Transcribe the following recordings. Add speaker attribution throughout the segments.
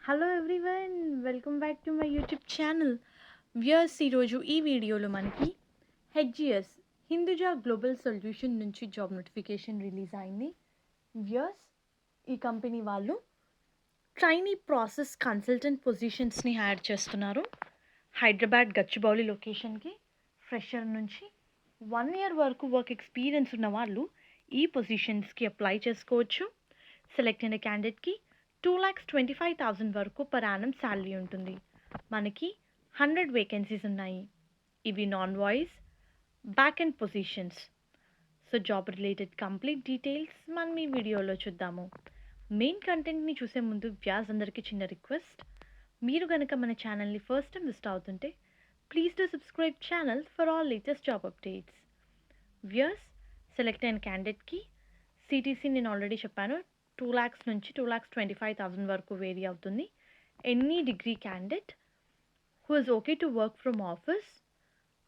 Speaker 1: Hello everyone, welcome back to my YouTube channel. Viewers, ఈరోజు ఈ వీడియోలో మనకి హెచ్జిఎస్ హిందూజా గ్లోబల్ సొల్యూషన్ నుంచి జాబ్ నోటిఫికేషన్ రిలీజ్ అయింది. వ్యూయర్స్, ఈ కంపెనీ వాళ్ళు ట్రైనీ ప్రాసెస్ కన్సల్టెంట్ పొజిషన్స్ని హైర్ చేస్తున్నారు. హైదరాబాద్ గచ్చిబౌలి లొకేషన్కి ఫ్రెషర్ నుంచి 1 year వరకు వర్క్ ఎక్స్పీరియన్స్ ఉన్న వాళ్ళు ఈ పొజిషన్స్కి అప్లై చేసుకోవచ్చు. సెలెక్ట్ అయిన క్యాండిడేట్కి 2,25,000 వరకు పర్ యానం శాలరీ ఉంటుంది. మనకి 100 వేకెన్సీస్ ఉన్నాయి. ఇవి non voice back and positions. So job related complete details మనం ఈ వీడియోలో చూద్దాము. మెయిన్ కంటెంట్ని చూసే ముందు వ్యాస్ అందరికీ చిన్న రిక్వెస్ట్, మీరు కనుక మన ఛానల్ని ఫస్ట్ టైం విజిట్ అవుతుంటే please do subscribe channel for all latest job updates. Viewers, select అయిన క్యాండిడేట్కి సిటీసీ నేను ఆల్రెడీ చెప్పాను, 2 lakhs నుంచి 2,25,000 వరకు వేరీ అవుతుంది. Any degree candidate who is okay to work from office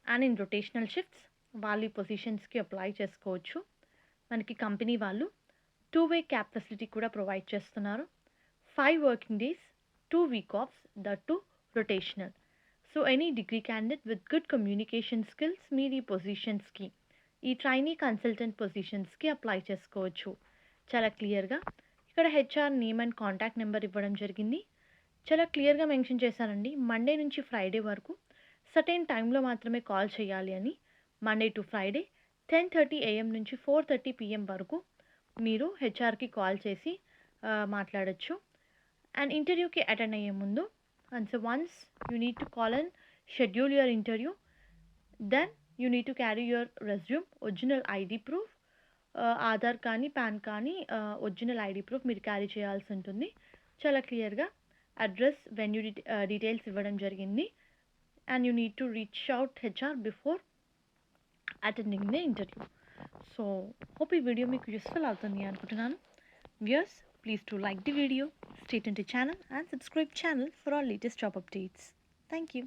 Speaker 1: and in rotational shifts వాళ్ళు ఈ పొజిషన్స్కి apply చేసుకోవచ్చు. మనకి కంపెనీ వాళ్ళు 2-way క్యాబ్ ఫెసిలిటీ కూడా ప్రొవైడ్ చేస్తున్నారు. 5 working days, 2 week offs, that to rotational. So any degree candidate with good communication skills మీరు ఈ పొజిషన్స్కి, ఈ ట్రైనీ కన్సల్టెంట్ పొజిషన్స్కి అప్లై చేసుకోవచ్చు. చాలా క్లియర్గా ఇక్కడ HR name and contact number ఇవ్వడం జరిగింది. చాలా క్లియర్గా మెన్షన్ చేశారండి, మండే నుంచి ఫ్రైడే వరకు సర్టెన్ టైంలో మాత్రమే కాల్ చేయాలి అని. మండే టు ఫ్రైడే 10:30 AM నుంచి 4:30 PM వరకు మీరు హెచ్ఆర్కి కాల్ చేసి మాట్లాడచ్చు. అండ్ ఇంటర్వ్యూకి అటెండ్ అయ్యే ముందు once you need to call and schedule your interview, then you need to carry your resume, original ID proof, Aadhaar కానీ పాన్ కానీ ఒరిజినల్ ఐడి ప్రూఫ్ మీరు క్యారీ చేయాల్సి ఉంటుంది. చాలా క్లియర్గా అడ్రస్, వెన్యూ డీటెయిల్స్ ఇవ్వడం జరిగింది. And you need to reach out HR before attending the interview. So hope ఈ వీడియో మీకు యూస్ఫుల్ అవుతుంది అనుకుంటున్నాను. Viewers, please to like the video, stay tuned to channel and subscribe channel for all latest job updates. Thank you.